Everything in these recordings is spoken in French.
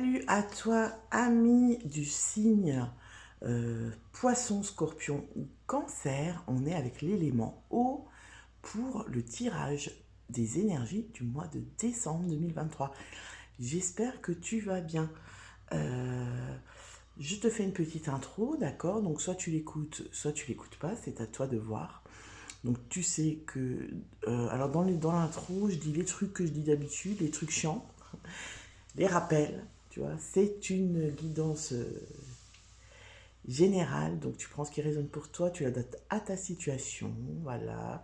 Salut à toi, ami du signe Poisson, Scorpion ou Cancer. On est avec l'élément eau pour le tirage des énergies du mois de décembre 2023. J'espère que tu vas bien. Euh, je te fais une petite intro, d'accord? Donc soit tu l'écoutes, soit tu l'écoutes pas, c'est à toi de voir. Donc tu sais que... alors dans l'intro, je dis les trucs que je dis d'habitude, les trucs chiants. Les rappels, tu vois, c'est une guidance générale, donc tu prends ce qui résonne pour toi, tu l'adaptes à ta situation, voilà.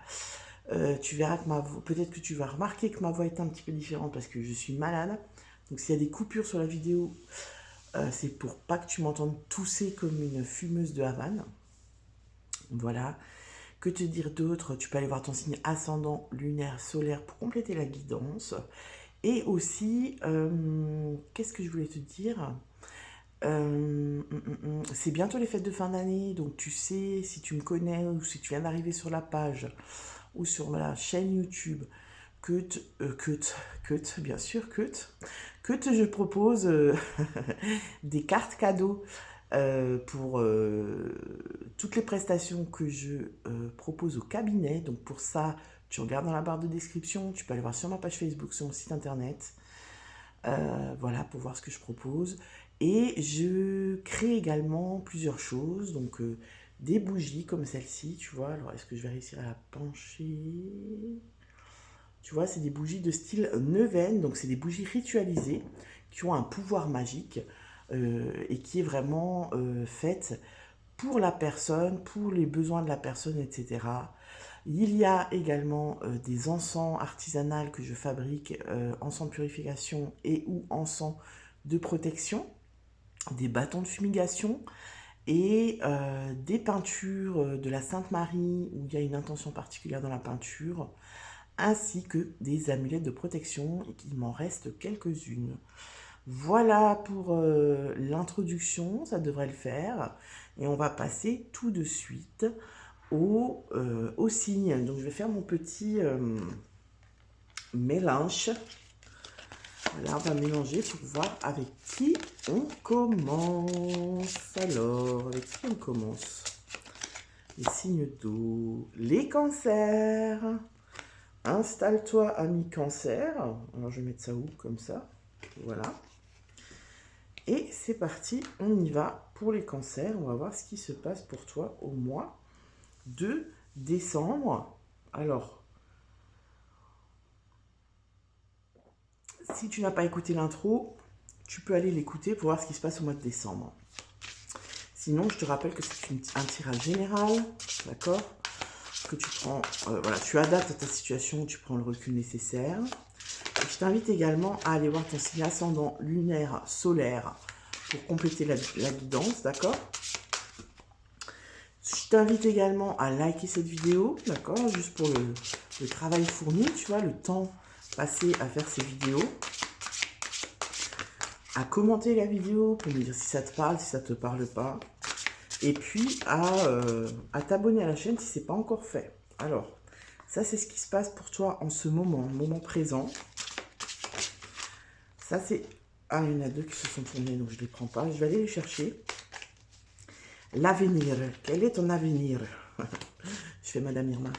Tu verras que ma voix, peut-être que tu vas remarquer que ma voix est un petit peu différente parce que je suis malade. Donc s'il y a des coupures sur la vidéo, c'est pour pas que tu m'entendes tousser comme une fumeuse de Havane. Voilà. Que te dire d'autre? Tu peux aller voir ton signe ascendant, lunaire, solaire pour compléter la guidance. Et aussi, qu'est-ce que je voulais te dire? C'est bientôt les fêtes de fin d'année, donc tu sais, si tu me connais ou si tu viens d'arriver sur la page ou sur la chaîne YouTube, bien sûr, je propose des cartes cadeaux pour toutes les prestations que je propose au cabinet. Donc pour ça, tu regardes dans la barre de description, tu peux aller voir sur ma page Facebook, sur mon site internet. Voilà, pour voir ce que je propose. Et je crée également plusieurs choses, donc des bougies comme celle-ci, tu vois. Alors, est-ce que je vais réussir à la pencher? Tu vois, c'est des bougies de style neuvaine, donc c'est des bougies ritualisées qui ont un pouvoir magique et qui est vraiment faite pour la personne, pour les besoins de la personne, etc. Il y a également des encens artisanaux que je fabrique, encens de purification et ou encens de protection, des bâtons de fumigation et des peintures de la Sainte Marie où il y a une intention particulière dans la peinture, ainsi que des amulettes de protection et qu'il m'en reste quelques-unes. Voilà pour l'introduction, ça devrait le faire. Et on va passer tout de suite au signe. Donc je vais faire mon petit mélange. Là, on va mélanger pour voir avec qui on commence. Alors, avec qui on commence? Les signes d'eau, les cancers. Installe-toi, ami cancer. Alors, je vais mettre ça où? Comme ça. Voilà. Et c'est parti, on y va pour les cancers. On va voir ce qui se passe pour toi au mois de décembre. Alors, si tu n'as pas écouté l'intro, tu peux aller l'écouter pour voir ce qui se passe au mois de décembre. Sinon, je te rappelle que c'est un tirage général, d'accord? Que tu prends, voilà, tu adaptes à ta situation, tu prends le recul nécessaire. Et je t'invite également à aller voir ton signe ascendant lunaire, solaire, pour compléter la guidance, d'accord? Je t'invite également à liker cette vidéo, d'accord? Juste pour le travail fourni, tu vois, le temps passé à faire ces vidéos. À commenter la vidéo pour me dire si ça te parle, si ça te parle pas. Et puis à t'abonner à la chaîne si ce n'est pas encore fait. Alors, ça c'est ce qui se passe pour toi en ce moment présent. Ça c'est... Ah, il y en a deux qui se sont tournés, donc je ne les prends pas. Je vais aller les chercher. L'avenir. Quel est ton avenir? Je fais Madame Irma.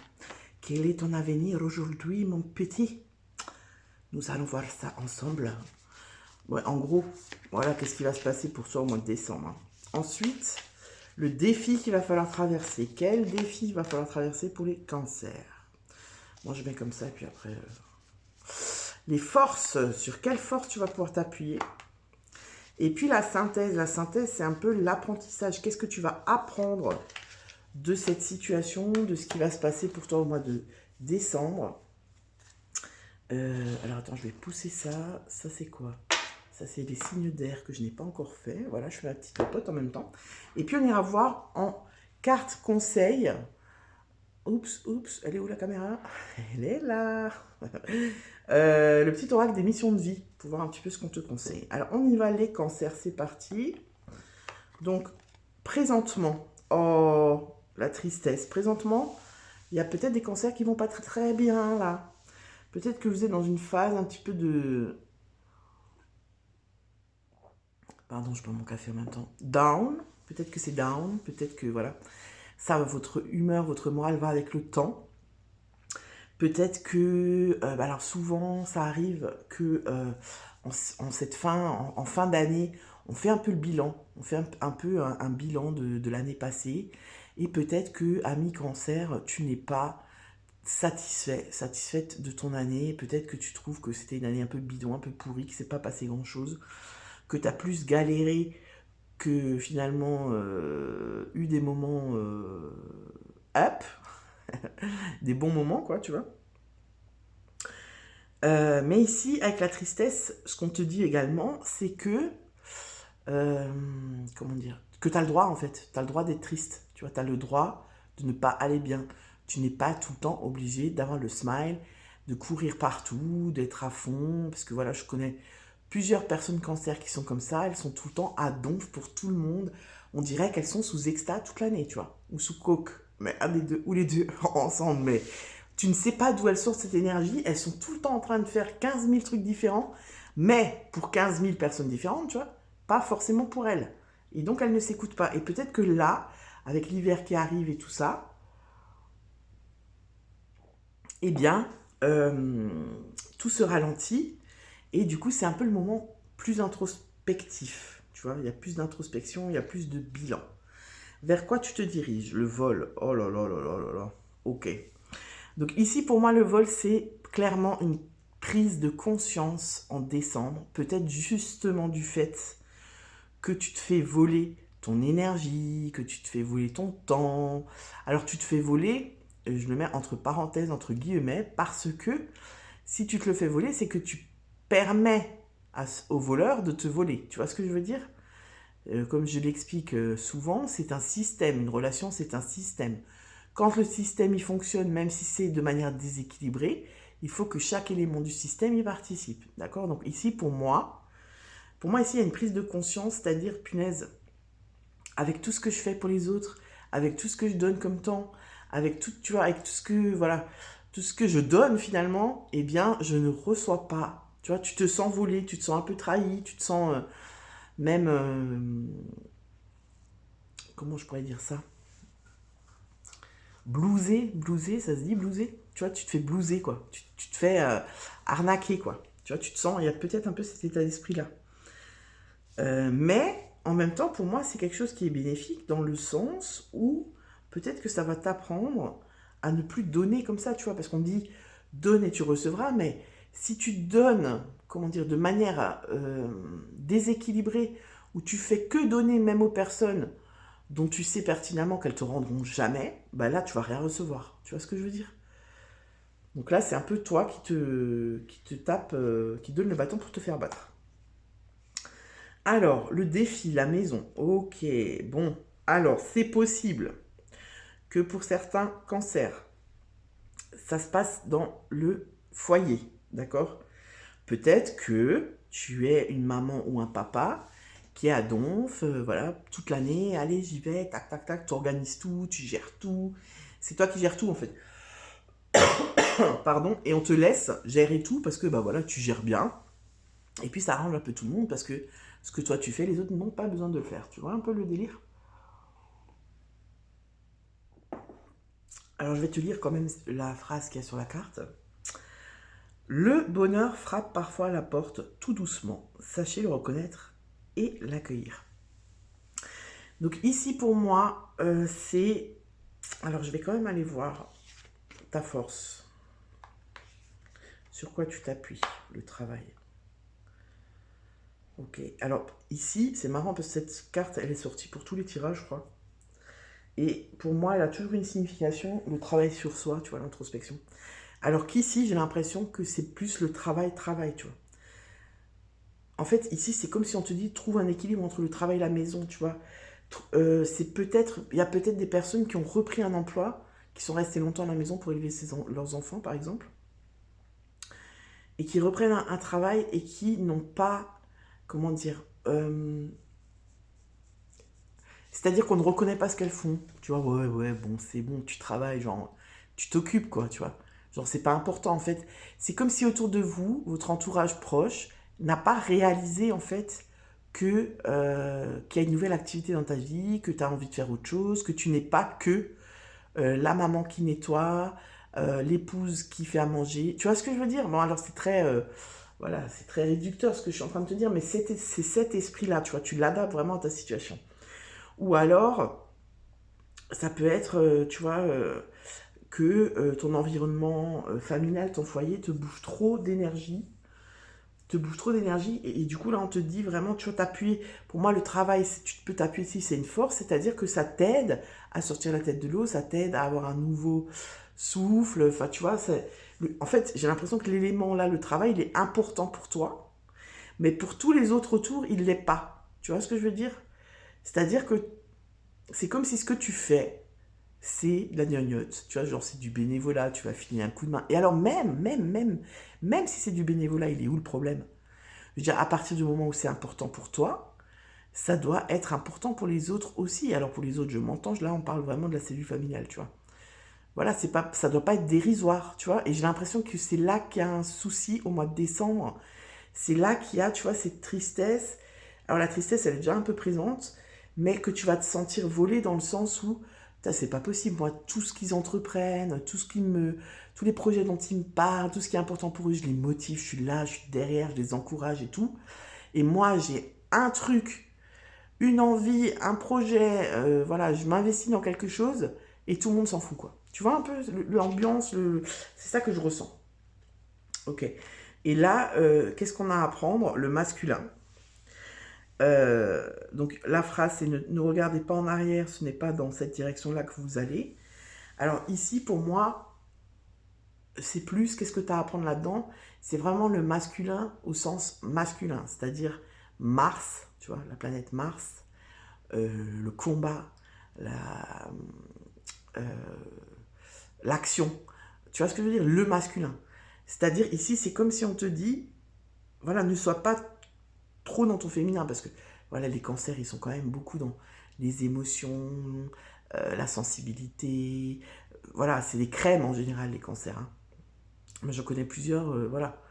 Quel est ton avenir aujourd'hui, mon petit? Nous allons voir ça ensemble. Ouais, en gros, voilà qu'est-ce qui va se passer pour toi au mois de décembre. Ensuite, le défi qu'il va falloir traverser. Quel défi il va falloir traverser pour les cancers? Moi, je mets comme ça, et puis après... les forces, sur quelle force tu vas pouvoir t'appuyer? Et puis la synthèse, c'est un peu l'apprentissage. Qu'est-ce que tu vas apprendre de cette situation, de ce qui va se passer pour toi au mois de décembre? Alors attends, je vais pousser ça. Ça c'est quoi? Ça c'est les signes d'air que je n'ai pas encore fait. Voilà, je fais ma petite popote en même temps. Et puis on ira voir en carte conseil. Oups, elle est où la caméra? Elle est là. Le petit oracle des missions de vie, pour voir un petit peu ce qu'on te conseille. Alors, on y va, les cancers, c'est parti. Donc, présentement, oh, la tristesse. Présentement, il y a peut-être des cancers qui vont pas très, très bien, là. Peut-être que vous êtes dans une phase un petit peu de... Pardon, je bois mon café en même temps. Down, peut-être que c'est down, peut-être que voilà. Ça, votre humeur, votre morale va avec le temps. Peut-être que, alors souvent, ça arrive que en cette fin, en fin d'année, on fait un peu le bilan, on fait un peu un bilan de l'année passée. Et peut-être que, ami cancer, tu n'es pas satisfaite de ton année. Peut-être que tu trouves que c'était une année un peu bidon, un peu pourrie, que c'est pas passé grand-chose, que tu as plus galéré que finalement eu des moments up, des bons moments, quoi, tu vois. Mais ici, avec la tristesse, ce qu'on te dit également, c'est que, comment dire, que tu as le droit, en fait, tu as le droit d'être triste, tu vois, tu as le droit de ne pas aller bien. Tu n'es pas tout le temps obligé d'avoir le smile, de courir partout, d'être à fond, parce que voilà, je connais plusieurs personnes cancer qui sont comme ça, elles sont tout le temps à donf pour tout le monde. On dirait qu'elles sont sous exta toute l'année, tu vois, ou sous coke, mais un des deux, ou les deux ensemble, mais tu ne sais pas d'où elles sortent cette énergie, elles sont tout le temps en train de faire 15 000 trucs différents, mais pour 15 000 personnes différentes, tu vois, pas forcément pour elles. Et donc elles ne s'écoutent pas. Et peut-être que là, avec l'hiver qui arrive et tout ça, eh bien, tout se ralentit, et du coup, c'est un peu le moment plus introspectif, tu vois, il y a plus d'introspection, il y a plus de bilan. Vers quoi tu te diriges? Le vol, oh là là là là là là, ok. Donc ici, pour moi, le vol, c'est clairement une prise de conscience en décembre, peut-être justement du fait que tu te fais voler ton énergie, que tu te fais voler ton temps. Alors tu te fais voler, je le mets entre parenthèses, entre guillemets, parce que si tu te le fais voler, c'est que tu permets au voleur de te voler. Tu vois ce que je veux dire? Comme je l'explique souvent, c'est un système, une relation, c'est un système. Quand le système il fonctionne, même si c'est de manière déséquilibrée, il faut que chaque élément du système y participe. D'accord? Donc ici, pour moi, ici, il y a une prise de conscience, c'est-à-dire, punaise, avec tout ce que je fais pour les autres, avec tout ce que je donne comme temps, avec tout, tu vois, avec tout ce que, voilà, tout ce que je donne finalement, eh bien, je ne reçois pas. Tu vois, tu te sens volé, tu te sens un peu trahi, tu te sens même, comment je pourrais dire ça? Blouser, ça se dit blouser? Tu vois, tu te fais blouser, quoi. Tu te fais arnaquer, quoi. Tu vois, tu te sens, il y a peut-être un peu cet état d'esprit-là. Mais en même temps, pour moi, c'est quelque chose qui est bénéfique dans le sens où peut-être que ça va t'apprendre à ne plus donner comme ça, tu vois, parce qu'on dit donne et tu recevras, mais si tu donnes, comment dire, de manière déséquilibrée, où tu fais que donner même aux personnes dont tu sais pertinemment qu'elles te rendront jamais, bah là, tu vas rien recevoir. Tu vois ce que je veux dire? Donc là, c'est un peu toi qui te tape, qui donne le bâton pour te faire battre. Alors, le défi, la maison. Ok, bon. Alors, c'est possible que pour certains cancers, ça se passe dans le foyer, d'accord? Peut-être que tu es une maman ou un papa qui est à donf, voilà, toute l'année, allez, j'y vais, tac, tac, tac, tu organises tout, tu gères tout. C'est toi qui gères tout, en fait. Pardon, et on te laisse gérer tout parce que, bah voilà, tu gères bien. Et puis, ça arrange un peu tout le monde parce que ce que toi tu fais, les autres n'ont pas besoin de le faire. Tu vois un peu le délire? Alors, je vais te lire quand même la phrase qu'il y a sur la carte. Le bonheur frappe parfois à la porte tout doucement. Sachez le reconnaître et l'accueillir. Donc ici pour moi, c'est... Alors je vais quand même aller voir ta force. Sur quoi tu t'appuies, le travail. Ok, alors ici, c'est marrant parce que cette carte, elle est sortie pour tous les tirages, je crois. Et pour moi, elle a toujours une signification, le travail sur soi, tu vois, l'introspection. Alors qu'ici, j'ai l'impression que c'est plus le travail, tu vois. En fait, ici, c'est comme si on te dit, trouve un équilibre entre le travail et la maison, tu vois. C'est peut-être, il y a peut-être des personnes qui ont repris un emploi, qui sont restées longtemps à la maison pour élever leurs enfants, par exemple, et qui reprennent un travail et qui n'ont pas, comment dire, c'est-à-dire qu'on ne reconnaît pas ce qu'elles font. Tu vois, ouais, bon, c'est bon, tu travailles, genre, tu t'occupes, quoi, tu vois. Genre, c'est pas important, en fait. C'est comme si autour de vous, votre entourage proche n'a pas réalisé, en fait, qu'il y a une nouvelle activité dans ta vie, que tu as envie de faire autre chose, que tu n'es pas que la maman qui nettoie, l'épouse qui fait à manger. Tu vois ce que je veux dire? Bon, alors c'est très, voilà, c'est très réducteur ce que je suis en train de te dire, mais c'est cet esprit-là, tu vois, tu l'adaptes vraiment à ta situation. Ou alors, ça peut être, tu vois, que ton environnement familial, ton foyer te bouffe trop d'énergie, et du coup là on te dit vraiment, tu vois, t'appuyer. Pour moi le travail, tu peux t'appuyer ici, c'est une force, c'est-à-dire que ça t'aide à sortir la tête de l'eau, ça t'aide à avoir un nouveau souffle, enfin tu vois, en fait j'ai l'impression que l'élément là, le travail, il est important pour toi, mais pour tous les autres autour, il l'est pas. Tu vois ce que je veux dire? C'est-à-dire que c'est comme si ce que tu fais, c'est de la gnognotte. Tu vois, genre c'est du bénévolat, tu vas filer un coup de main. Et alors même si c'est du bénévolat, il est où le problème? Je veux dire, à partir du moment où c'est important pour toi, ça doit être important pour les autres aussi. Alors pour les autres, je m'entends, là on parle vraiment de la cellule familiale, tu vois. Voilà, c'est pas, ça doit pas être dérisoire, tu vois. Et j'ai l'impression que c'est là qu'il y a un souci au mois de décembre. C'est là qu'il y a, tu vois, cette tristesse. Alors la tristesse, elle est déjà un peu présente, mais que tu vas te sentir volé dans le sens où, c'est pas possible, moi, tout ce qu'ils entreprennent, tous les projets dont ils me parlent, tout ce qui est important pour eux, je les motive, je suis là, je suis derrière, je les encourage et tout. Et moi, j'ai un truc, une envie, un projet, voilà, je m'investis dans quelque chose et tout le monde s'en fout, quoi. Tu vois un peu l'ambiance, c'est ça que je ressens. Ok. Et là, qu'est-ce qu'on a à apprendre? Le masculin. Donc la phrase, c'est ne regardez pas en arrière, ce n'est pas dans cette direction-là que vous allez. Alors ici, pour moi, c'est plus, qu'est-ce que tu as à apprendre là-dedans? C'est vraiment le masculin au sens masculin, c'est-à-dire Mars, tu vois, la planète Mars, le combat, euh, l'action. Tu vois ce que je veux dire? Le masculin. C'est-à-dire ici, c'est comme si on te dit, voilà, ne sois pas trop dans ton féminin, parce que voilà, les cancers, ils sont quand même beaucoup dans les émotions, la sensibilité. Voilà, c'est des crèmes en général, les cancers. Hein. Mais j'en connais plusieurs, voilà.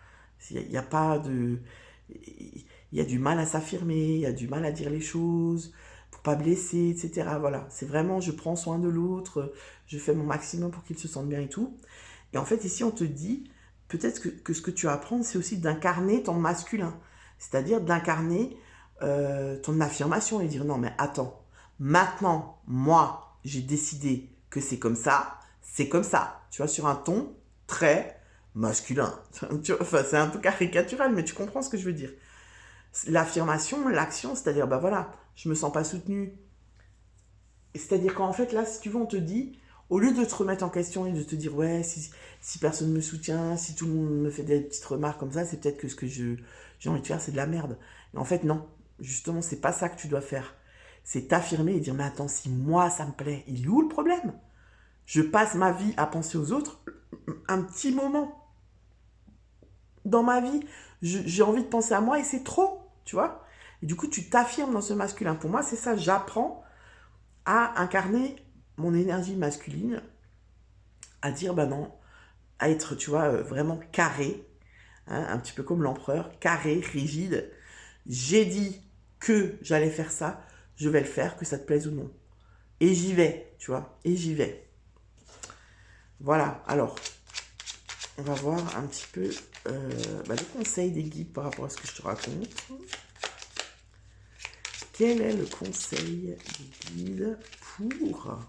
Il n'y a pas de. Il y a du mal à s'affirmer, il y a du mal à dire les choses, pour pas blesser, etc. Voilà, c'est vraiment, je prends soin de l'autre, je fais mon maximum pour qu'il se sente bien et tout. Et en fait, ici, on te dit, peut-être que ce que tu vas apprendre, c'est aussi d'incarner ton masculin. C'est-à-dire d'incarner ton affirmation et dire, non, mais attends, maintenant, moi, j'ai décidé que c'est comme ça, c'est comme ça. Tu vois, sur un ton très masculin. Tu vois, enfin, c'est un peu caricatural, mais tu comprends ce que je veux dire. L'affirmation, l'action, c'est-à-dire, bah voilà, je me sens pas soutenue. C'est-à-dire qu'en fait, là, si tu veux, on te dit, au lieu de te remettre en question et de te dire, ouais, si personne me soutient, si tout le monde me fait des petites remarques comme ça, c'est peut-être que ce que j'ai envie de faire, c'est de la merde. Et en fait, non. Justement, c'est pas ça que tu dois faire. C'est t'affirmer et dire, mais attends, si moi, ça me plaît, il est où le problème? Je passe ma vie à penser aux autres, un petit moment dans ma vie, j'ai envie de penser à moi et c'est trop, tu vois. Et du coup, tu t'affirmes dans ce masculin. Pour moi, c'est ça, j'apprends à incarner mon énergie masculine, à dire, bah non, à être, tu vois, vraiment carré, hein, un petit peu comme l'empereur, carré, rigide. J'ai dit que j'allais faire ça, je vais le faire, que ça te plaise ou non. Et j'y vais, tu vois, et j'y vais. Voilà, alors, on va voir un petit peu le conseil des guides par rapport à ce que je te raconte. Quel est le conseil des guides pour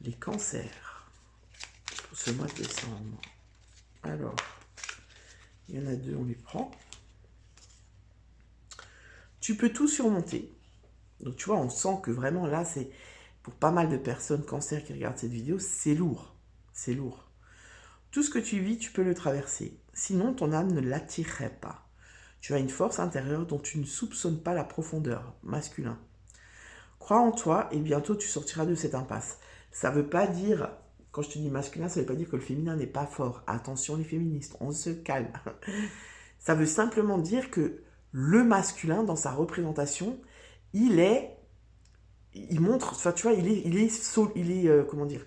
les cancers pour ce mois de décembre? Alors, il y en a deux, on les prend. Tu peux tout surmonter. Donc tu vois, on sent que vraiment là, c'est pour pas mal de personnes cancer qui regardent cette vidéo, c'est lourd. C'est lourd. Tout ce que tu vis, tu peux le traverser. Sinon, ton âme ne l'attirerait pas. Tu as une force intérieure dont tu ne soupçonnes pas la profondeur, masculin. Crois en toi et bientôt tu sortiras de cette impasse. Ça veut pas dire, quand je te dis masculin, ça veut pas dire que le féminin n'est pas fort. Attention les féministes, on se calme. Ça veut simplement dire que le masculin, dans sa représentation, il montre, enfin tu vois, comment dire,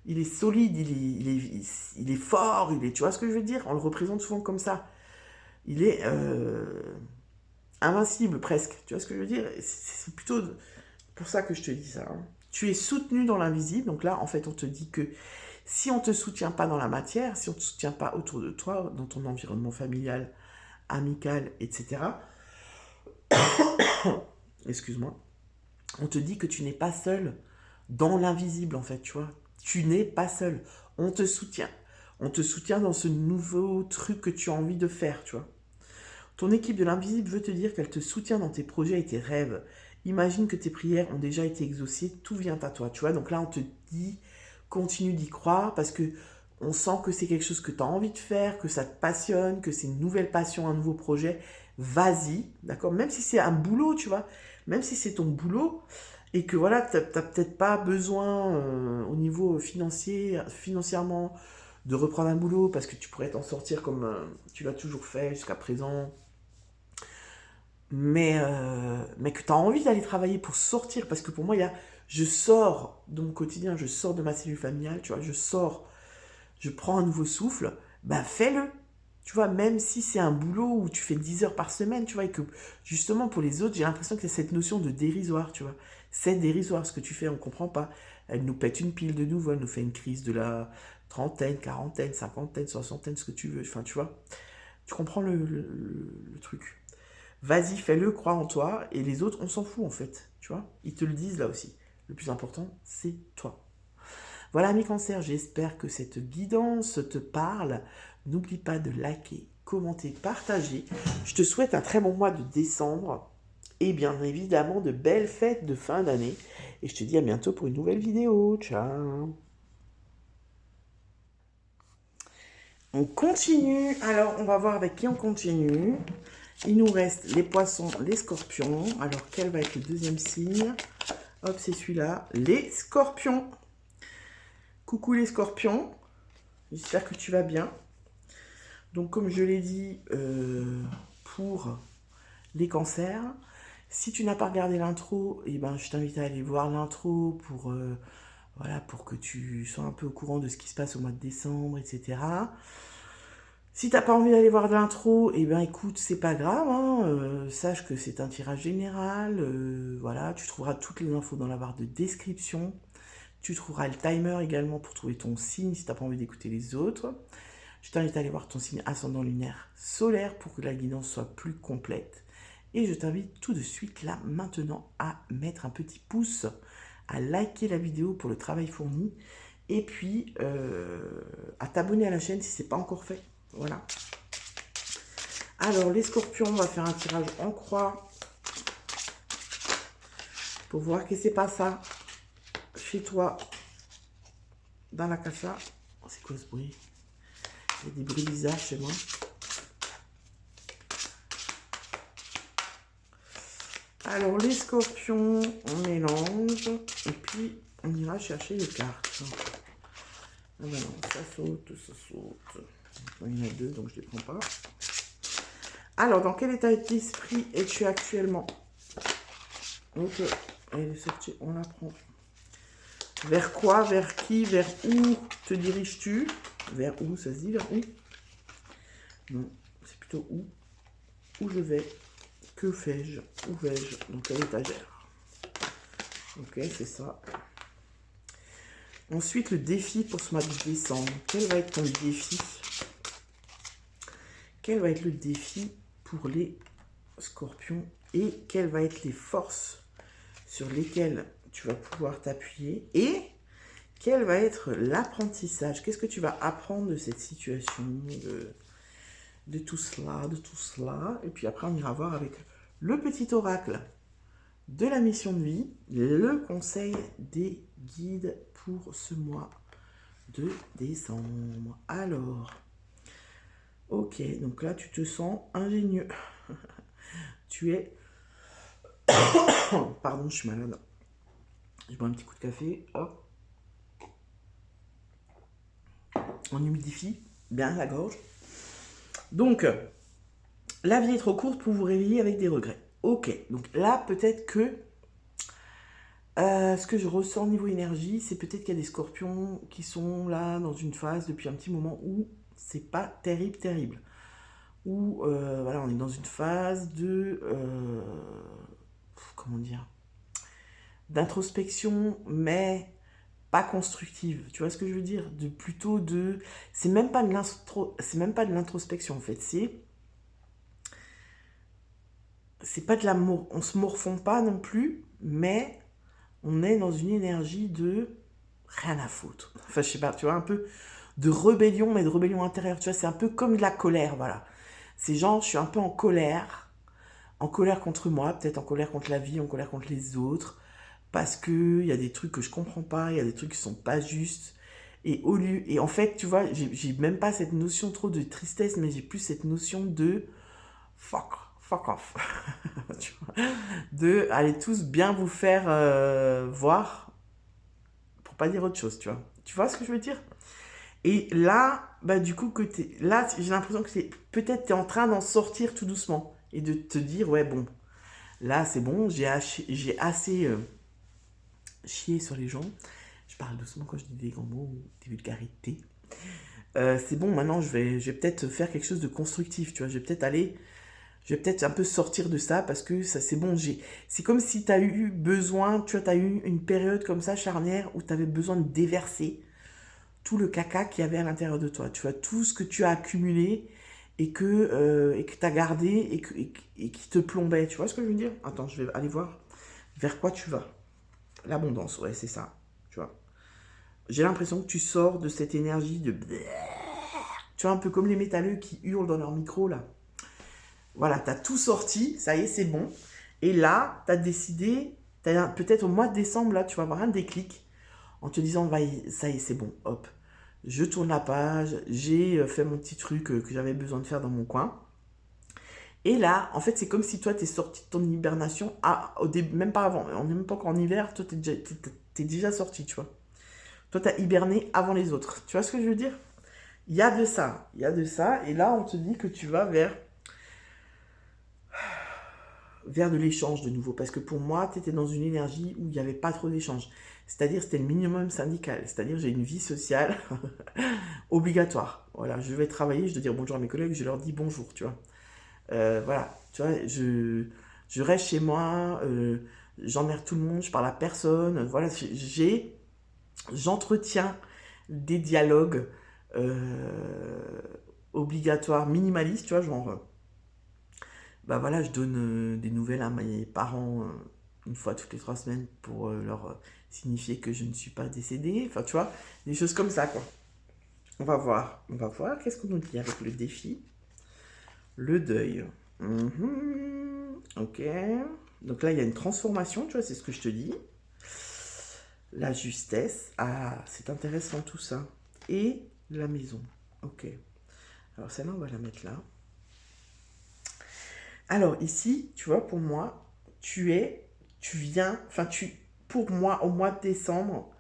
il est solide, il est fort, tu vois ce que je veux dire? On le représente souvent comme ça. Il est, invincible presque. Tu vois ce que je veux dire? C'est plutôt pour ça que je te dis ça, hein. Tu es soutenu dans l'invisible. Donc là, en fait, on te dit que si on ne te soutient pas dans la matière, si on ne te soutient pas autour de toi, dans ton environnement familial, amical, etc., excuse-moi, on te dit que tu n'es pas seul dans l'invisible, en fait, tu vois. Tu n'es pas seul. On te soutient. On te soutient dans ce nouveau truc que tu as envie de faire, tu vois. Ton équipe de l'invisible veut te dire qu'elle te soutient dans tes projets et tes rêves. Imagine que tes prières ont déjà été exaucées, tout vient à toi, tu vois. Donc là, on te dit, continue d'y croire parce que on sent que c'est quelque chose que tu as envie de faire, que ça te passionne, que c'est une nouvelle passion, un nouveau projet. Vas-y, d'accord? Même si c'est un boulot, tu vois. Même si c'est ton boulot et que voilà, tu n'as peut-être pas besoin au niveau financier, financièrement de reprendre un boulot parce que tu pourrais t'en sortir comme tu l'as toujours fait jusqu'à présent, mais que tu as envie d'aller travailler pour sortir, parce que pour moi, je sors de mon quotidien, je sors de ma cellule familiale, tu vois, je sors, je prends un nouveau souffle, ben fais-le. Tu vois, même si c'est un boulot où tu fais 10 heures par semaine, tu vois, et que justement pour les autres, j'ai l'impression qu'il y a cette notion de dérisoire, tu vois. C'est dérisoire ce que tu fais, on ne comprend pas. Elle nous pète une pile de nouveau, elle nous fait une crise de la trentaine, quarantaine, cinquantaine, soixantaine, ce que tu veux. Enfin, tu vois, tu comprends le truc. Vas-y, fais-le, crois en toi, et les autres, on s'en fout en fait, tu vois. Ils te le disent là aussi. Le plus important, c'est toi. Voilà mes cancers, j'espère que cette guidance te parle. N'oublie pas de liker, commenter, partager. Je te souhaite un très bon mois de décembre et bien évidemment de belles fêtes de fin d'année. Et je te dis à bientôt pour une nouvelle vidéo. Ciao. On continue. Alors, on va voir avec qui on continue. Il nous reste les poissons, les scorpions. Alors, quel va être le deuxième signe? Hop, c'est celui-là. Les scorpions. Coucou les scorpions. J'espère que tu vas bien. Donc, comme je l'ai dit pour les cancers, si tu n'as pas regardé l'intro, eh ben, je t'invite à aller voir l'intro pour, voilà, pour que tu sois un peu au courant de ce qui se passe au mois de décembre, etc. Si t'as pas envie d'aller voir l'intro, eh ben écoute, c'est pas grave, hein, sache que c'est un tirage général, voilà, tu trouveras toutes les infos dans la barre de description. Tu trouveras le timer également pour trouver ton signe si t'as pas envie d'écouter les autres. Je t'invite à aller voir ton signe ascendant lunaire solaire pour que la guidance soit plus complète. Et je t'invite tout de suite là, maintenant, à mettre un petit pouce, à liker la vidéo pour le travail fourni, et puis à t'abonner à la chaîne si ce n'est pas encore fait. Voilà. Alors, les scorpions, on va faire un tirage en croix pour voir que c'est pas ça chez toi dans la casa. C'est quoi ce bruit? Il y a des bruits bizarres chez moi. Alors, les scorpions, on mélange et puis on ira chercher les cartes. Ah ben non, ça saute, ça saute. Il y en a deux, donc je ne les prends pas. Alors, dans quel état d'esprit es-tu actuellement? Ok, elle est sortie, on la prend. Vers quoi? Vers qui? Vers où te diriges-tu? Vers où? Ça se dit vers où? Non, c'est plutôt où? Où je vais? Que fais-je? Où vais-je? Dans quelle étagère? Ok, c'est ça. Ensuite, le défi pour ce mois de décembre. Quel va être ton défi? Quel va être le défi pour les scorpions? Et quelles vont être les forces sur lesquelles tu vas pouvoir t'appuyer? Et quel va être l'apprentissage? Qu'est-ce que tu vas apprendre de cette situation, de tout cela, de tout cela? Et puis après, on ira voir avec le petit oracle de la mission de vie, le conseil des guides pour ce mois de décembre. Alors, ok, donc là, tu te sens ingénieux. Tu es... Pardon, je suis malade. Je bois un petit coup de café. Hop. On humidifie bien la gorge. Donc, la vie est trop courte pour vous réveiller avec des regrets. Ok, donc là, peut-être que ce que je ressens au niveau énergie, c'est peut-être qu'il y a des scorpions qui sont là dans une phase depuis un petit moment où c'est pas terrible, terrible. où voilà, on est dans une phase de, comment dire, d'introspection, mais pas constructive. Tu vois ce que je veux dire? De plutôt de, c'est même pas de l'introspection en fait. C'est pas de l'amour. On se morfond pas non plus, mais on est dans une énergie de rien à foutre. Enfin, je sais pas, tu vois, un peu de rébellion, mais de rébellion intérieure. Tu vois, c'est un peu comme de la colère, voilà. C'est genre, je suis un peu en colère contre moi, peut-être en colère contre la vie, en colère contre les autres, parce que il y a des trucs que je comprends pas, il y a des trucs qui sont pas justes. Et en fait, tu vois, j'ai même pas cette notion trop de tristesse, mais j'ai plus cette notion de fuck, fuck off. Tu vois, de allez tous bien vous faire voir, pour pas dire autre chose, tu vois. Tu vois ce que je veux dire? Et là, bah du coup, là, j'ai l'impression que peut-être t'es en train d'en sortir tout doucement et de te dire, ouais, bon, là, c'est bon, j'ai assez chié sur les gens. Je parle doucement quand je dis des grands mots ou des vulgarités. C'est bon, maintenant, je vais peut-être faire quelque chose de constructif, tu vois. Je vais peut-être un peu sortir de ça parce que ça, c'est bon. C'est comme si tu as eu besoin, tu vois, tu as eu une période comme ça charnière où tu avais besoin de déverser tout le caca qu'il y avait à l'intérieur de toi. Tu vois, tout ce que tu as accumulé et que tu as gardé et qui te plombait. Tu vois ce que je veux dire? Attends, je vais aller voir vers quoi tu vas. L'abondance, ouais, c'est ça. Tu vois. J'ai l'impression que tu sors de cette énergie de... Tu vois, un peu comme les métalleux qui hurlent dans leur micro, là. Voilà, tu as tout sorti, ça y est, c'est bon. Et là, tu as décidé, peut-être au mois de décembre, là, tu vas avoir un déclic en te disant, ça y est, c'est bon, hop. Je tourne la page, j'ai fait mon petit truc que j'avais besoin de faire dans mon coin. Et là, en fait, c'est comme si toi, tu es sorti de ton hibernation, même pas avant, on n'est même pas encore en hiver, toi, t'es déjà sorti, tu vois. Toi, tu as hiberné avant les autres. Tu vois ce que je veux dire? Il y a de ça, et là, on te dit que tu vas vers de l'échange de nouveau. Parce que pour moi, tu étais dans une énergie où il n'y avait pas trop d'échange. C'est-à-dire, c'était le minimum syndical. C'est-à-dire, j'ai une vie sociale obligatoire. Voilà, je vais travailler, je dois dire bonjour à mes collègues, je leur dis bonjour, tu vois. Voilà, tu vois, je reste chez moi, j'emmerde tout le monde, je parle à personne. Voilà, j'entretiens des dialogues obligatoires, minimalistes, tu vois, genre bah voilà, je donne des nouvelles à mes parents une fois toutes les 3 semaines pour leur signifier que je ne suis pas décédée. Enfin, tu vois, des choses comme ça, quoi. On va voir qu'est-ce qu'on nous dit avec le défi. Le deuil. Ok. Donc là, il y a une transformation, tu vois, c'est ce que je te dis. La justesse. Ah, c'est intéressant tout ça. Et la maison. Ok. Alors celle-là, on va la mettre là. Alors ici, tu vois, pour moi, pour moi, au mois de décembre,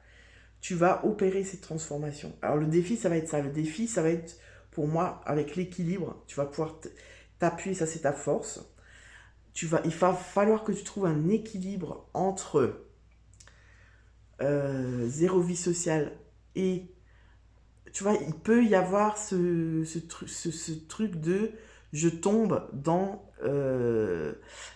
tu vas opérer cette transformation. Alors le défi, ça va être ça. Le défi, ça va être, pour moi, avec l'équilibre, tu vas pouvoir t'appuyer, ça c'est ta force. Il va falloir que tu trouves un équilibre entre zéro vie sociale et tu vois, il peut y avoir ce truc de je tombe dans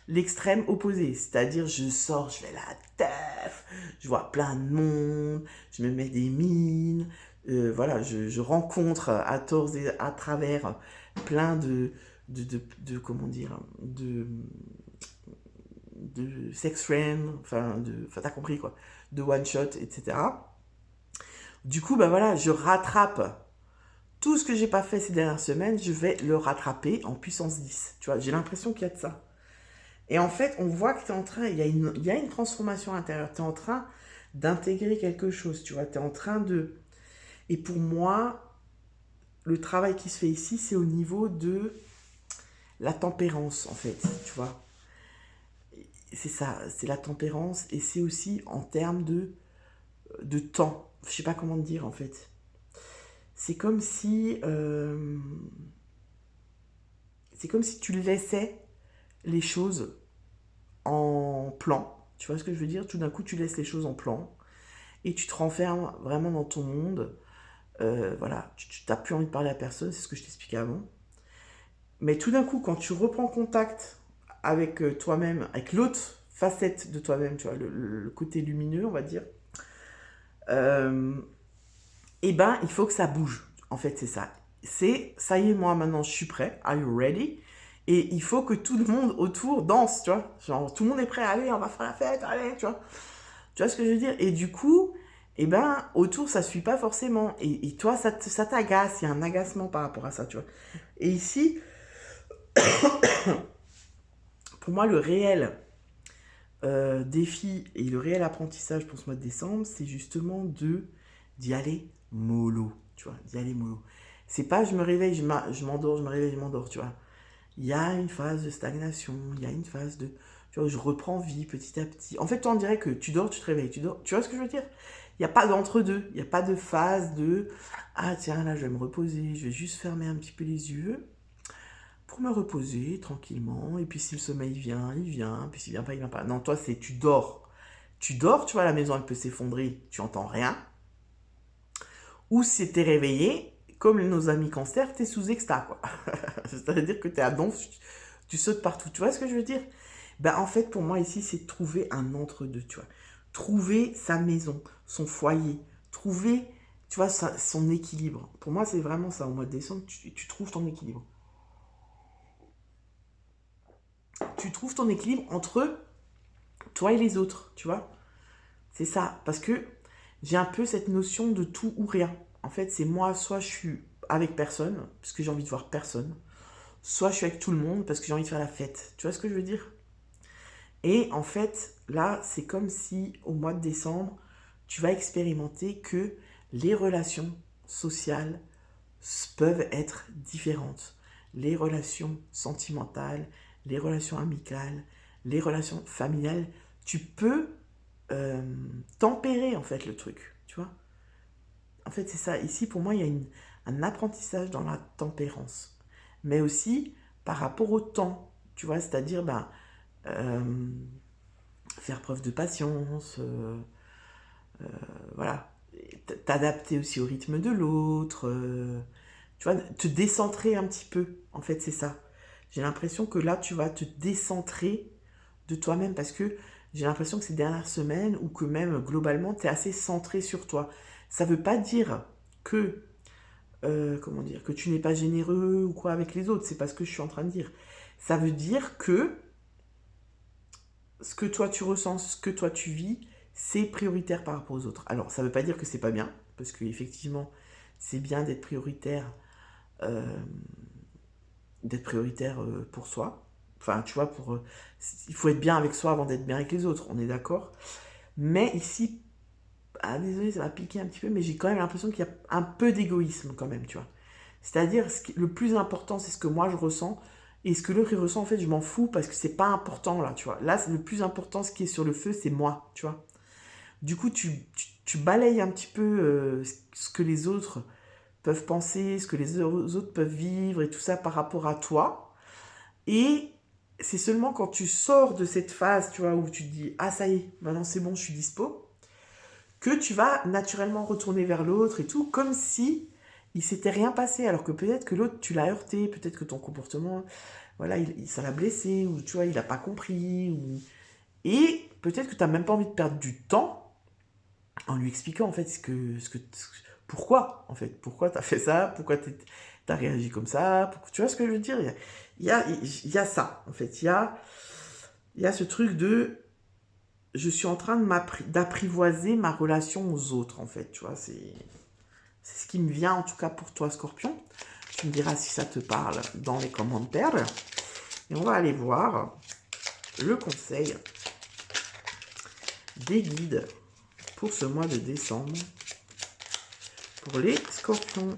l'extrême opposé. C'est-à-dire, je sors, je fais la teuf, je vois plein de monde, je me mets des mines, voilà, je rencontre à tort et à travers plein comment dire, de sex friends, enfin, t'as compris quoi, de one shot, etc. Du coup, bah voilà, je rattrape tout ce que j'ai pas fait ces dernières semaines, je vais le rattraper en puissance 10. Tu vois, j'ai l'impression qu'il y a de ça. Et en fait, on voit que tu es en train, il y a une transformation intérieure. Tu es en train d'intégrer quelque chose, tu vois. Tu es en train de... Et pour moi, le travail qui se fait ici, c'est au niveau de la tempérance, en fait, tu vois. C'est ça, c'est la tempérance et c'est aussi en termes de temps. Je sais pas comment te dire, en fait. C'est comme si... c'est comme si tu laissais les choses en plan. Tu vois ce que je veux dire? Tout d'un coup, tu laisses les choses en plan et tu te renfermes vraiment dans ton monde. Voilà, tu n'as plus envie de parler à personne, c'est ce que je t'expliquais avant. Mais tout d'un coup, quand tu reprends contact avec toi-même, avec l'autre facette de toi-même, tu vois, le côté lumineux, on va dire, euh, eh ben, il faut que ça bouge. En fait, c'est ça. C'est, ça y est, moi, maintenant, je suis prêt. Are you ready? Et il faut que tout le monde autour danse, tu vois. Genre, tout le monde est prêt, allez, on va faire la fête, allez, tu vois. Tu vois ce que je veux dire? Et du coup, eh ben, autour, ça suit pas forcément. Et toi, ça t'agace, il y a un agacement par rapport à ça, tu vois. Et ici, pour moi, le réel défi et le réel apprentissage pour ce mois de décembre, c'est justement d'y aller mollo, tu vois, d'y aller mollo. C'est pas je me réveille, je m'endors, je me réveille, je m'endors, tu vois. Il y a une phase de stagnation, il y a une phase de, tu vois, je reprends vie petit à petit. En fait, toi, on dirait que tu dors, tu te réveilles, tu dors. Tu vois ce que je veux dire? Il n'y a pas d'entre-deux, il n'y a pas de phase de, ah tiens, là, je vais me reposer, je vais juste fermer un petit peu les yeux pour me reposer tranquillement. Et puis si le sommeil vient, il vient. Puis s'il vient pas, il vient pas. Non, toi, c'est tu dors. Tu dors, tu vois, la maison, elle peut s'effondrer, tu entends rien. Ou si t'es réveillé, comme nos amis cancer, t'es sous exta, quoi. C'est-à-dire que t'es à donf, tu sautes partout. Tu vois ce que je veux dire? Ben, en fait, pour moi, ici, c'est trouver un entre-deux, tu vois. Trouver sa maison, son foyer. Trouver, tu vois, son équilibre. Pour moi, c'est vraiment ça. Au mois de décembre, tu trouves ton équilibre. Tu trouves ton équilibre entre toi et les autres, tu vois. C'est ça, parce que j'ai un peu cette notion de tout ou rien. En fait, c'est moi, soit je suis avec personne, parce que j'ai envie de voir personne, soit je suis avec tout le monde, parce que j'ai envie de faire la fête. Tu vois ce que je veux dire? Et en fait, là, c'est comme si au mois de décembre, tu vas expérimenter que les relations sociales peuvent être différentes. Les relations sentimentales, les relations amicales, les relations familiales, tu peux tempérer en fait le truc, tu vois. En fait, c'est ça. Ici, pour moi, il y a un apprentissage dans la tempérance, mais aussi par rapport au temps, tu vois, c'est-à-dire ben, euh, faire preuve de patience, voilà, t'adapter aussi au rythme de l'autre, tu vois, te décentrer un petit peu, en fait, c'est ça. J'ai l'impression que là, tu vas te décentrer de toi-même parce que j'ai l'impression que ces dernières semaines ou que même globalement, tu es assez centré sur toi. Ça veut pas dire que, comment dire, que tu n'es pas généreux ou quoi avec les autres, c'est pas ce que je suis en train de dire. Ça veut dire que ce que toi tu ressens, ce que toi tu vis, c'est prioritaire par rapport aux autres. Alors, ça veut pas dire que c'est pas bien, parce qu'effectivement, c'est bien euh, d'être prioritaire pour soi. Enfin, tu vois, il faut être bien avec soi avant d'être bien avec les autres, on est d'accord. Mais ici, ah désolé, ça va piquer un petit peu, mais j'ai quand même l'impression qu'il y a un peu d'égoïsme quand même, tu vois. C'est-à-dire, le plus important, c'est ce que moi je ressens, et ce que l'autre il ressent, en fait, je m'en fous parce que c'est pas important là, tu vois. Là, le plus important, ce qui est sur le feu, c'est moi, tu vois. Du coup, tu balayes un petit peu ce que les autres peuvent penser, ce que les autres peuvent vivre et tout ça par rapport à toi. Et c'est seulement quand tu sors de cette phase, tu vois, où tu te dis, ah ça y est, maintenant c'est bon, je suis dispo, que tu vas naturellement retourner vers l'autre et tout, comme si il s'était rien passé, alors que peut-être que l'autre, tu l'as heurté, peut-être que ton comportement, voilà, ça l'a blessé, ou tu vois, il n'a pas compris, ou... Et peut-être que tu n'as même pas envie de perdre du temps en lui expliquant, en fait, pourquoi, en fait, pourquoi tu as fait ça, pourquoi tu as réagi comme ça, tu vois ce que je veux dire? Il y a ça, en fait, il y a ce truc de je suis en train d'apprivoiser ma relation aux autres, en fait, tu vois, c'est ce qui me vient, en tout cas pour toi, Scorpion. Tu me diras si ça te parle dans les commentaires. Et on va aller voir le conseil des guides pour ce mois de décembre pour les Scorpions.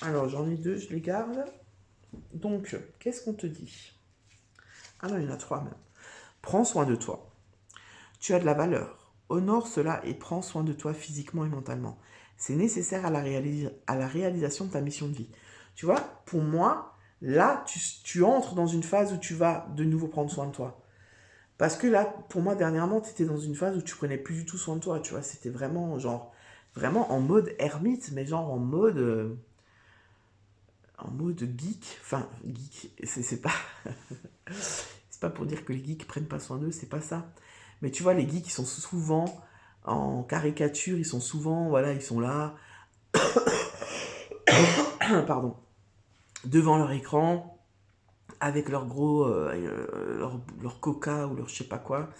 Alors, j'en ai deux, je les garde. Donc, qu'est-ce qu'on te dit? Ah non, il y en a trois même. Prends soin de toi. Tu as de la valeur. Honore cela et prends soin de toi physiquement et mentalement. C'est nécessaire à la réalisation de ta mission de vie. Tu vois, pour moi, là, tu entres dans une phase où tu vas de nouveau prendre soin de toi. Parce que là, pour moi, dernièrement, tu étais dans une phase où tu prenais plus du tout soin de toi. Tu vois, c'était vraiment, genre, vraiment en mode ermite, mais genre en mode, en mode geek. Enfin, geek, c'est pas... c'est pas pour dire que les geeks prennent pas soin d'eux, c'est pas ça. Mais tu vois, les geeks, ils sont souvent en caricature, ils sont souvent, voilà, ils sont là, pardon, devant leur écran, avec leur gros, leur coca ou leur je sais pas quoi,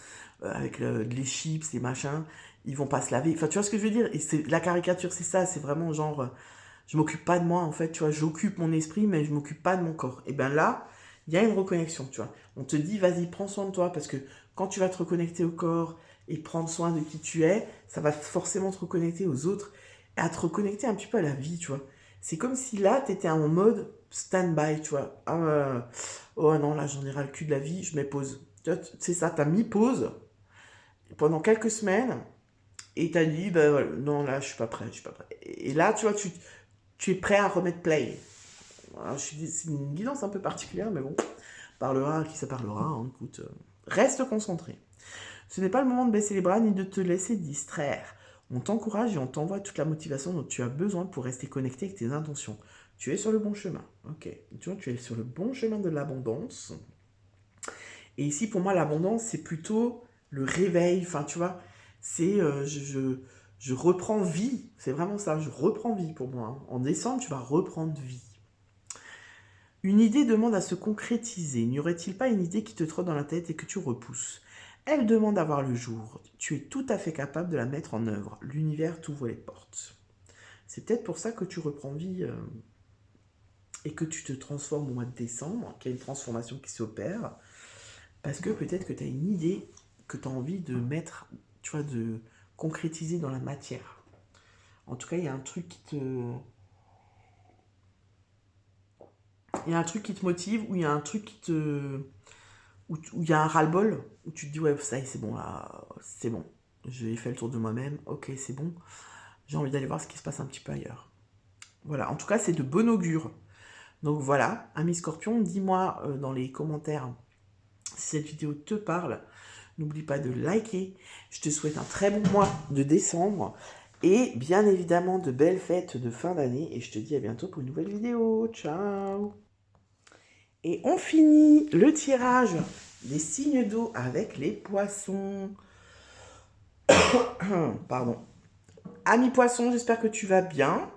avec les chips, les machins, ils vont pas se laver. Enfin, tu vois ce que je veux dire? Et la caricature, c'est ça, c'est vraiment genre, je m'occupe pas de moi, en fait, tu vois, j'occupe mon esprit, mais je m'occupe pas de mon corps. Et bien là, il y a une reconnexion, tu vois. On te dit, vas-y, prends soin de toi, parce que quand tu vas te reconnecter au corps et prendre soin de qui tu es, ça va forcément te reconnecter aux autres et à te reconnecter un petit peu à la vie, tu vois. C'est comme si là, tu étais en mode stand-by, tu vois. Ah, oh non, là, j'en ai ras le cul de la vie, je mets pause. Tu vois, c'est ça, tu as mis pause pendant quelques semaines et tu as dit, ben voilà, non, là, je suis pas prêt, je suis pas prêt. Et là, tu vois, tu es prêt à remettre play. Voilà, c'est une guidance un peu particulière, mais bon, parlera à qui ça parlera, hein, écoute, reste concentré. Ce n'est pas le moment de baisser les bras ni de te laisser distraire. On t'encourage et on t'envoie toute la motivation dont tu as besoin pour rester connecté avec tes intentions. Tu es sur le bon chemin, ok. Tu vois, tu es sur le bon chemin de l'abondance. Et ici, pour moi, l'abondance, c'est plutôt le réveil, enfin, tu vois, c'est je reprends vie, c'est vraiment ça, je reprends vie pour moi, hein. En décembre, tu vas reprendre vie. Une idée demande à se concrétiser. N'y aurait-il pas une idée qui te trotte dans la tête et que tu repousses? Elle demande à voir le jour. Tu es tout à fait capable de la mettre en œuvre. L'univers t'ouvre les portes. C'est peut-être pour ça que tu reprends vie et que tu te transformes au mois de décembre, qu'il y a une transformation qui s'opère. Parce que peut-être que tu as une idée que tu as envie de mettre, tu vois, de concrétiser dans la matière. En tout cas, il y a un truc qui te... Il y a un truc qui te motive, ou il y a un truc qui te... où il y a un ras-le-bol, où tu te dis, ouais, ça y est, c'est bon, là, c'est bon. J'ai fait le tour de moi-même, ok, c'est bon. J'ai envie d'aller voir ce qui se passe un petit peu ailleurs. Voilà, en tout cas, c'est de bon augure. Donc voilà, ami Scorpion, dis-moi dans les commentaires si cette vidéo te parle. N'oublie pas de liker. Je te souhaite un très bon mois de décembre. Et bien évidemment, de belles fêtes de fin d'année. Et je te dis à bientôt pour une nouvelle vidéo. Ciao! Et on finit le tirage des signes d'eau avec les poissons. Pardon. Ami poisson, j'espère que tu vas bien.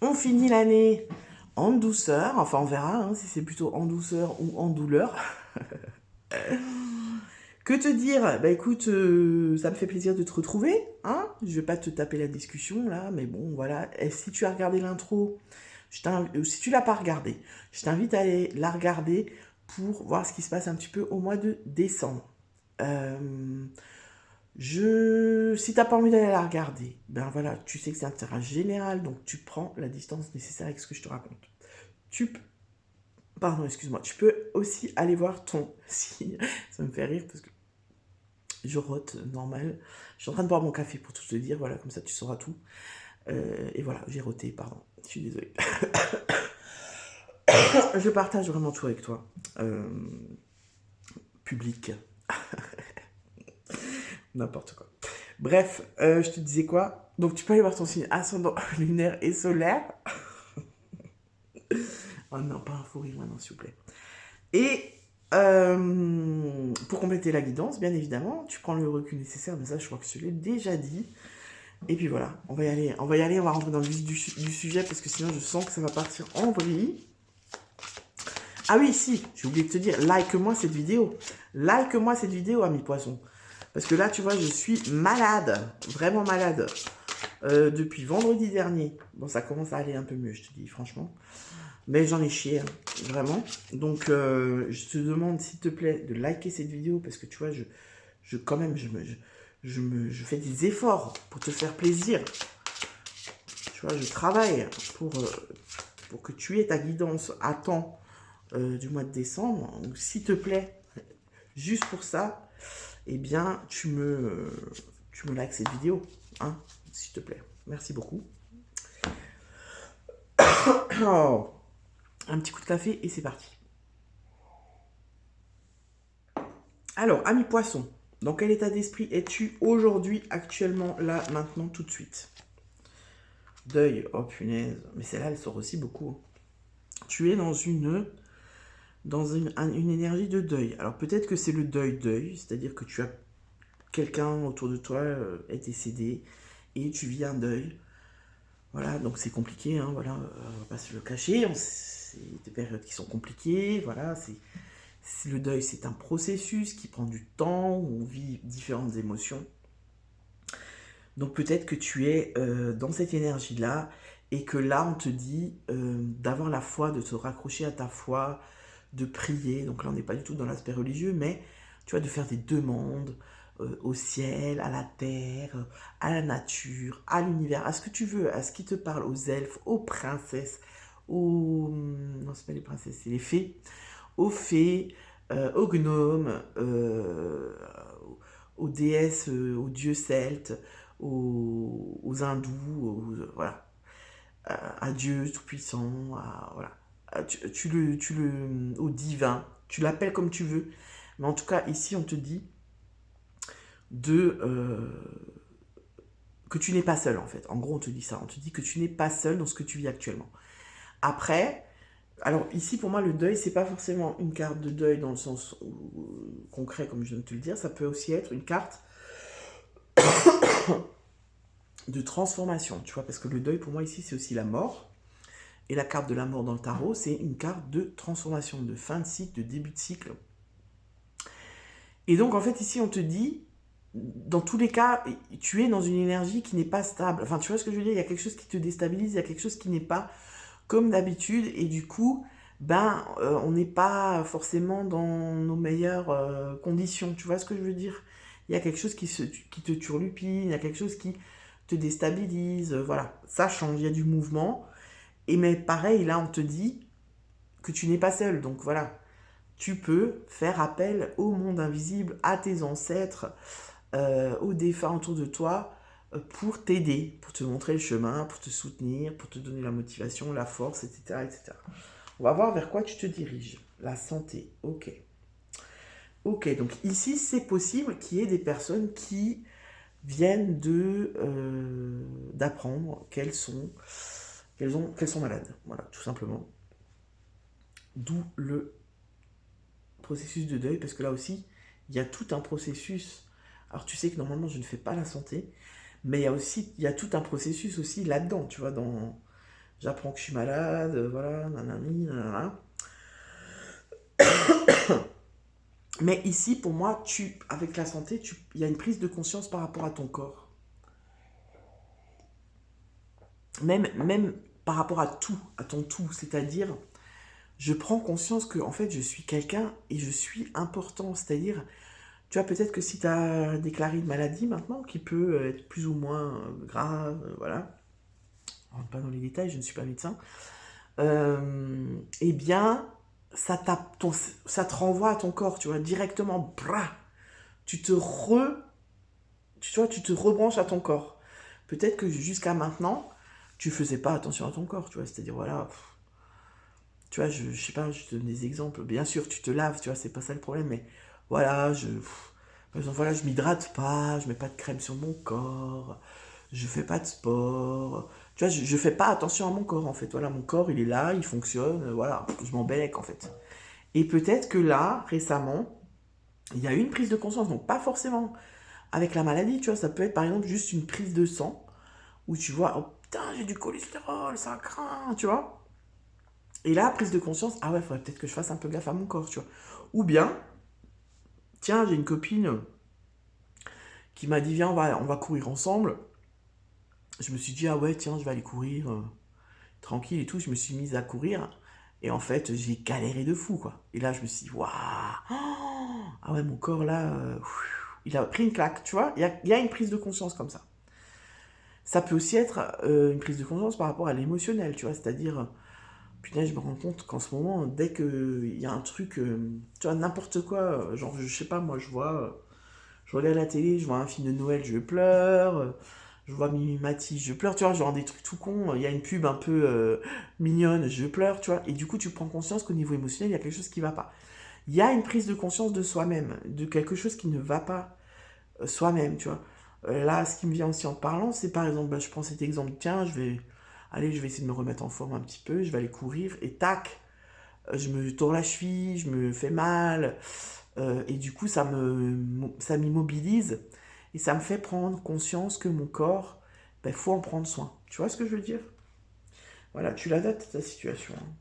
On finit l'année en douceur. Enfin, on verra hein, si c'est plutôt en douceur ou en douleur. Que te dire? Bah écoute, ça me fait plaisir de te retrouver. Hein, je vais pas te taper la discussion là, mais bon, voilà. Et si tu as regardé l'intro, si tu l'as pas regardé, je t'invite à aller la regarder pour voir ce qui se passe un petit peu au mois de décembre. Si t'as pas envie d'aller la regarder, ben voilà, tu sais que c'est un tirage général, donc tu prends la distance nécessaire avec ce que je te raconte. Pardon, excuse-moi, tu peux aussi aller voir ton signe. Ça me fait rire parce que je rote normal. Je suis en train de boire mon café pour tout te dire, voilà, comme ça tu sauras tout. Et voilà, j'ai roté, pardon, je suis désolée. Je partage vraiment tout avec toi. Public. N'importe quoi. Bref, je te disais quoi? Donc tu peux aller voir ton signe ascendant lunaire et solaire. Oh non, pas un fou rire maintenant, s'il vous plaît. Et pour compléter la guidance, bien évidemment, tu prends le recul nécessaire, mais ça, je crois que je te l'ai déjà dit. Et puis voilà, on va y aller, on va rentrer dans le vif du sujet, parce que sinon, je sens que ça va partir en vrille. Ah oui, si, j'ai oublié de te dire, like-moi cette vidéo. Like-moi cette vidéo, ami poisson. Parce que là, tu vois, je suis malade, vraiment malade, depuis vendredi dernier. Bon, ça commence à aller un peu mieux, je te dis, franchement. Mais j'en ai chié, hein, vraiment. Donc, je te demande, s'il te plaît, de liker cette vidéo, parce que tu vois, quand même, je fais des efforts pour te faire plaisir. Tu vois, je travaille pour que tu aies ta guidance à temps du mois de décembre. Donc, s'il te plaît, juste pour ça, eh bien, tu me likes cette vidéo, hein, s'il te plaît. Merci beaucoup. Oh. Un petit coup de café et c'est parti. Alors, ami poisson, dans quel état d'esprit es-tu aujourd'hui, actuellement, là, maintenant, tout de suite? Deuil, oh punaise, mais celle-là, elle sort aussi beaucoup. tu es dans une énergie de deuil. Alors peut-être que c'est le deuil, c'est-à-dire que tu as quelqu'un autour de toi est décédé et tu vis un deuil. Voilà, donc c'est compliqué, hein, voilà, on va pas se le cacher, c'est des périodes qui sont compliquées, voilà, le deuil, c'est un processus qui prend du temps, où on vit différentes émotions. Donc peut-être que tu es dans cette énergie-là et que là, on te dit d'avoir la foi, de te raccrocher à ta foi, de prier. Donc là, on n'est pas du tout dans l'aspect religieux, mais tu vois, de faire des demandes au ciel, à la terre, à la nature, à l'univers, à ce que tu veux, à ce qui te parle, aux elfes, aux princesses, aux... Non, c'est pas les princesses, c'est les fées. Aux fées, aux gnomes, aux déesses, aux dieux celtes, aux hindous, voilà, à Dieu tout-puissant, voilà. Au divin, tu l'appelles comme tu veux, mais en tout cas, ici, on te dit de que tu n'es pas seul, en fait. En gros, on te dit ça, on te dit que tu n'es pas seul dans ce que tu vis actuellement. Après, alors ici, pour moi, le deuil, c'est pas forcément une carte de deuil dans le sens concret, comme je viens de te le dire, ça peut aussi être une carte de transformation, tu vois, parce que le deuil, pour moi, ici, c'est aussi la mort. Et la carte de la mort dans le tarot, c'est une carte de transformation, de fin de cycle, de début de cycle. Et donc, en fait, ici, on te dit, dans tous les cas, tu es dans une énergie qui n'est pas stable. Enfin, tu vois ce que je veux dire? Il y a quelque chose qui te déstabilise, il y a quelque chose qui n'est pas comme d'habitude, et du coup, on n'est pas forcément dans nos meilleures conditions. Tu vois ce que je veux dire? Il y a quelque chose qui te turlupine, il y a quelque chose qui te déstabilise, voilà. Ça change, il y a du mouvement. Et mais pareil, là, on te dit que tu n'es pas seul. Donc voilà, tu peux faire appel au monde invisible, à tes ancêtres, aux défunts autour de toi, pour t'aider, pour te montrer le chemin, pour te soutenir, pour te donner la motivation, la force, etc., etc. On va voir vers quoi tu te diriges. La santé, ok. Ok, donc ici, c'est possible qu'il y ait des personnes qui viennent d'apprendre qu'elles sont malades. Voilà, tout simplement. D'où le processus de deuil, parce que là aussi, il y a tout un processus. Alors tu sais que normalement, je ne fais pas la santé, mais il y a tout un processus aussi là-dedans, tu vois, j'apprends que je suis malade, voilà, nanani, nanana. Mais ici, pour moi, avec la santé, il y a une prise de conscience par rapport à ton corps. Même par rapport à tout, à ton tout, c'est-à-dire, je prends conscience que, en fait, je suis quelqu'un et je suis important, c'est-à-dire, tu vois, peut-être que si tu as déclaré une maladie maintenant, qui peut être plus ou moins grave, voilà, on rentre pas dans les détails, je ne suis pas médecin, eh bien, ça te renvoie à ton corps, tu vois, directement, brah, tu te tu te rebranches à ton corps. Peut-être que jusqu'à maintenant, tu faisais pas attention à ton corps, tu vois, c'est-à-dire, voilà, tu vois, je sais pas, je te donne des exemples, bien sûr, tu te laves, tu vois, c'est pas ça le problème, mais voilà, par exemple, voilà, je m'hydrate pas, je mets pas de crème sur mon corps, je fais pas de sport, tu vois, je fais pas attention à mon corps, en fait, voilà, mon corps, il est là, il fonctionne, voilà, je m'embellec, en fait. Et peut-être que là, récemment, il y a eu une prise de conscience, donc pas forcément avec la maladie, tu vois, ça peut être par exemple juste une prise de sang, où tu vois, oh putain, j'ai du cholestérol, ça craint, tu vois. Et là, prise de conscience, ah ouais, faudrait peut-être que je fasse un peu gaffe à mon corps, tu vois. Ou bien, tiens, j'ai une copine qui m'a dit, viens, on va courir ensemble. Je me suis dit, ah ouais, tiens, je vais aller courir tranquille et tout. Je me suis mise à courir. Et en fait, j'ai galéré de fou, quoi. Et là, je me suis dit, waouh, ah ouais, mon corps, là, il a pris une claque, tu vois. Il y a une prise de conscience comme ça. Ça peut aussi être une prise de conscience par rapport à l'émotionnel, tu vois. C'est-à-dire, putain, je me rends compte qu'en ce moment, dès qu'il y a un truc, tu vois, n'importe quoi, genre, je sais pas, moi, je regarde la télé, je vois un film de Noël, je pleure, je vois Mimi Mati, je pleure, tu vois, genre des trucs tout cons, il y a une pub un peu mignonne, je pleure, tu vois, et du coup, tu prends conscience qu'au niveau émotionnel, il y a quelque chose qui va pas. Il y a une prise de conscience de soi-même, de quelque chose qui ne va pas soi-même, tu vois. Là, ce qui me vient aussi en parlant, c'est par exemple, je prends cet exemple, tiens, je vais allez, je vais essayer de me remettre en forme un petit peu, je vais aller courir, et tac, je me tords la cheville, je me fais mal, et du coup, ça m'immobilise, et ça me fait prendre conscience que mon corps, ben, faut en prendre soin. Tu vois ce que je veux dire? Voilà, tu l'adaptes à ta situation, hein.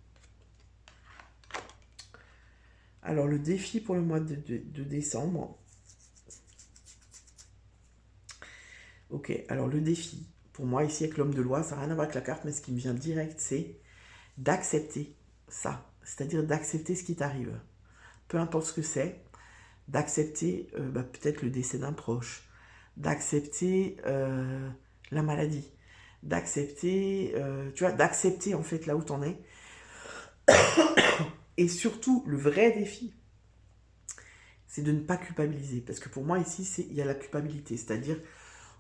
Alors, le défi pour le mois de décembre. Ok, alors le défi, pour moi, ici, avec l'homme de loi, ça n'a rien à voir avec la carte, mais ce qui me vient direct, c'est d'accepter ça. C'est-à-dire d'accepter ce qui t'arrive. Peu importe ce que c'est, d'accepter peut-être le décès d'un proche, d'accepter la maladie, d'accepter, tu vois, d'accepter en fait là où t'en es. Et surtout, le vrai défi, c'est de ne pas culpabiliser. Parce que pour moi, ici, il y a la culpabilité. C'est-à-dire,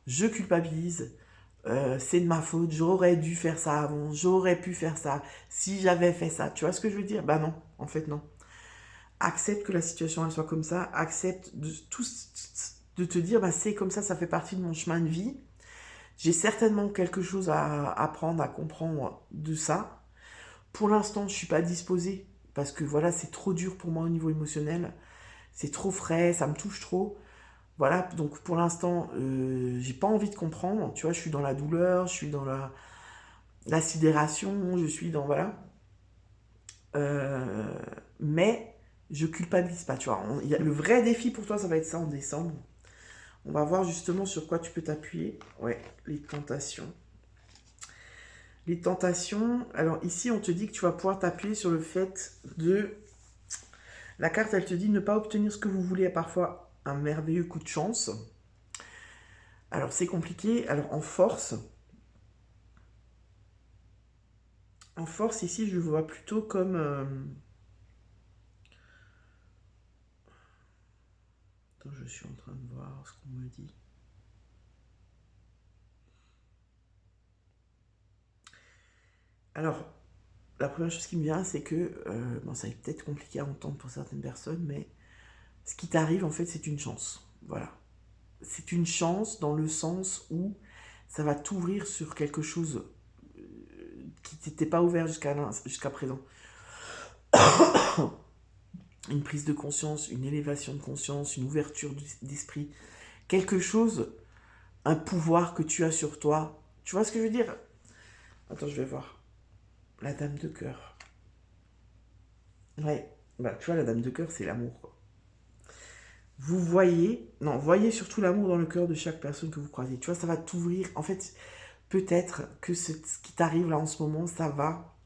je culpabilise, c'est de ma faute, j'aurais dû faire ça avant, j'aurais pu faire ça, si j'avais fait ça. Tu vois ce que je veux dire? Bah non, en fait non. Accepte que la situation elle soit comme ça, accepte de te dire, bah c'est comme ça fait partie de mon chemin de vie. J'ai certainement quelque chose à apprendre, à comprendre de ça. Pour l'instant, je ne suis pas disposée, parce que voilà, c'est trop dur pour moi au niveau émotionnel. C'est trop frais, ça me touche trop. Voilà, donc pour l'instant, j'ai pas envie de comprendre. Tu vois, je suis dans la douleur, je suis dans la sidération, je suis dans... Voilà. Euh, mais je culpabilise pas, tu vois. Le vrai défi pour toi, ça va être ça en décembre. On va voir justement sur quoi tu peux t'appuyer. Ouais, les tentations. Les tentations, alors ici, on te dit que tu vas pouvoir t'appuyer sur le fait de... La carte, elle te dit ne pas obtenir ce que vous voulez, parfois un merveilleux coup de chance. Alors, c'est compliqué. Alors, en force, ici, je le vois plutôt comme... Attends, je suis en train de voir ce qu'on me dit. Alors, la première chose qui me vient, c'est que... bon, ça va être peut-être compliqué à entendre pour certaines personnes, mais ce qui t'arrive, en fait, c'est une chance. Voilà. C'est une chance dans le sens où ça va t'ouvrir sur quelque chose qui t'était pas ouvert jusqu'à présent. Une prise de conscience, une élévation de conscience, une ouverture d'esprit. Quelque chose, un pouvoir que tu as sur toi. Tu vois ce que je veux dire? Attends, je vais voir. La dame de cœur. Ouais, bah, tu vois, la dame de cœur, c'est l'amour, quoi. Vous voyez, non, voyez surtout l'amour dans le cœur de chaque personne que vous croisez. Tu vois, ça va t'ouvrir. En fait, peut-être que ce qui t'arrive là en ce moment, ça va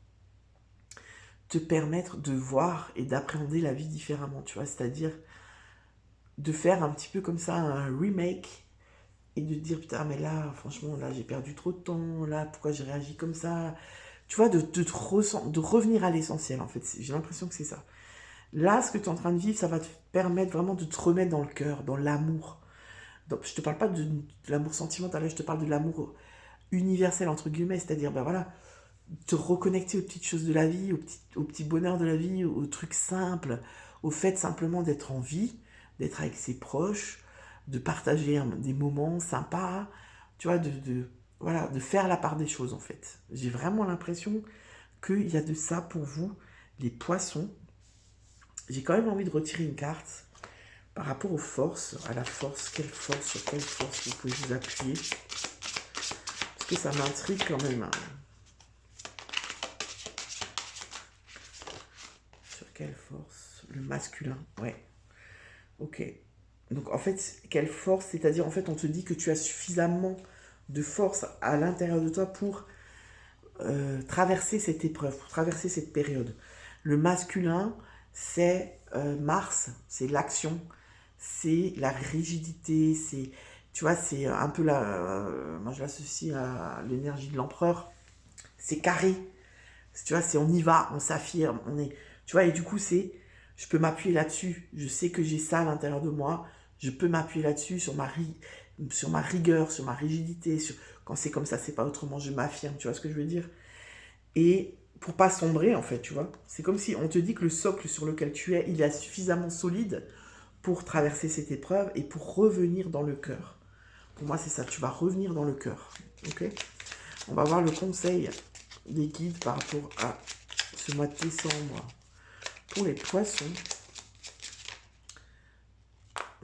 te permettre de voir et d'appréhender la vie différemment, tu vois. C'est-à-dire de faire un petit peu comme ça un remake et de te dire, putain, mais là, franchement, là, j'ai perdu trop de temps, là, pourquoi j'ai réagi comme ça? Tu vois, de revenir à l'essentiel, en fait. J'ai l'impression que c'est ça. Là, ce que tu es en train de vivre, ça va te permettre vraiment de te remettre dans le cœur, dans l'amour. Je te parle pas de l'amour sentimental, là, je te parle de l'amour universel, entre guillemets, c'est-à-dire, ben voilà, te reconnecter aux petites choses de la vie, au petit bonheur de la vie, aux trucs simples, au fait simplement d'être en vie, d'être avec ses proches, de partager des moments sympas, tu vois, voilà, de faire la part des choses, en fait. J'ai vraiment l'impression qu'il y a de ça pour vous, les poissons. J'ai quand même envie de retirer une carte par rapport aux forces, à la force, sur quelle force vous pouvez vous appuyer. Parce que ça m'intrigue quand même, hein. Sur quelle force? Le masculin, ouais. Ok. Donc en fait, quelle force? C'est-à-dire, en fait, on te dit que tu as suffisamment de force à l'intérieur de toi pour traverser cette épreuve, pour traverser cette période. Le masculin, c'est Mars, c'est l'action, c'est la rigidité, c'est, tu vois, c'est un peu moi je l'associe à l'énergie de l'empereur, c'est carré, tu vois, c'est on y va, on s'affirme, on est, tu vois, et du coup c'est, je peux m'appuyer là-dessus, je sais que j'ai ça à l'intérieur de moi, je peux m'appuyer là-dessus, sur ma rigueur, sur ma rigidité, quand c'est comme ça, c'est pas autrement, je m'affirme, tu vois ce que je veux dire? Et pour pas sombrer, en fait, tu vois. C'est comme si on te dit que le socle sur lequel tu es, il est suffisamment solide pour traverser cette épreuve et pour revenir dans le cœur. Pour moi, c'est ça, tu vas revenir dans le cœur. Ok? On va voir le conseil des guides par rapport à ce mois de décembre pour les poissons.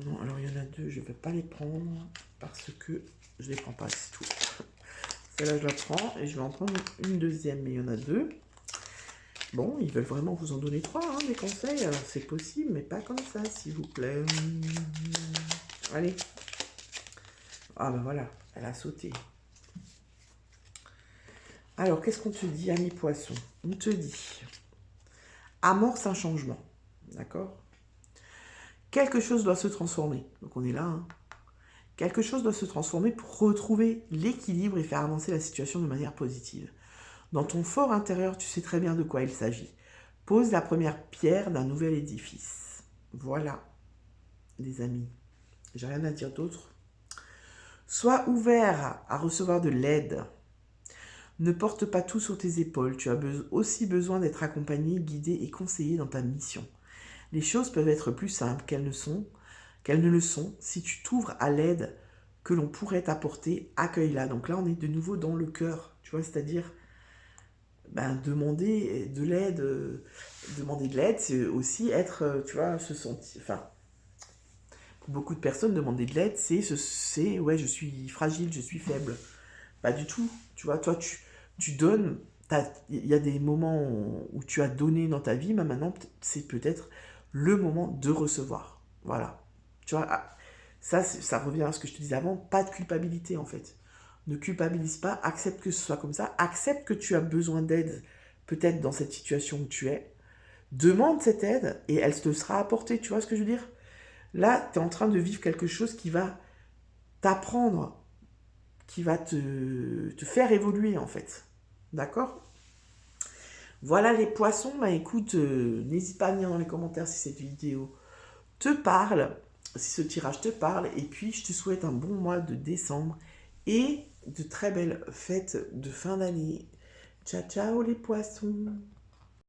Non, alors il y en a deux, je ne vais pas les prendre parce que je ne les prends pas, c'est tout. Celle-là, je la prends et je vais en prendre une deuxième, mais il y en a deux. Bon, ils veulent vraiment vous en donner trois, hein, des conseils. Alors, c'est possible, mais pas comme ça, s'il vous plaît. Allez. Ah, ben voilà, elle a sauté. Alors, qu'est-ce qu'on te dit, ami poisson? On te dit, amorce un changement, d'accord? Quelque chose doit se transformer. Donc, on est là, hein. Quelque chose doit se transformer pour retrouver l'équilibre et faire avancer la situation de manière positive. Dans ton fort intérieur, tu sais très bien de quoi il s'agit. Pose la première pierre d'un nouvel édifice. Voilà, les amis. J'ai rien à dire d'autre. Sois ouvert à recevoir de l'aide. Ne porte pas tout sur tes épaules. Tu as aussi besoin d'être accompagné, guidé et conseillé dans ta mission. Les choses peuvent être plus simples qu'elles ne le sont si tu t'ouvres à l'aide que l'on pourrait t'apporter. Accueille-la. Donc là, on est de nouveau dans le cœur, tu vois, c'est-à-dire demander de l'aide. Demander de l'aide, c'est aussi être, tu vois, se sentir. Enfin, pour beaucoup de personnes, demander de l'aide, c'est ouais, je suis fragile, je suis faible. Pas du tout. Tu vois, toi, tu donnes. Il y a des moments où tu as donné dans ta vie, mais maintenant, c'est peut-être le moment de recevoir. Voilà. Tu vois, ça revient à ce que je te disais avant, pas de culpabilité en fait. Ne culpabilise pas, accepte que ce soit comme ça, accepte que tu as besoin d'aide, peut-être dans cette situation où tu es. Demande cette aide et elle te sera apportée, tu vois ce que je veux dire? Là, tu es en train de vivre quelque chose qui va t'apprendre, qui va te faire évoluer en fait. D'accord? Voilà les poissons, bah écoute, n'hésite pas à venir dans les commentaires si cette vidéo te parle, si ce tirage te parle, et puis je te souhaite un bon mois de décembre et de très belles fêtes de fin d'année. Ciao ciao les poissons!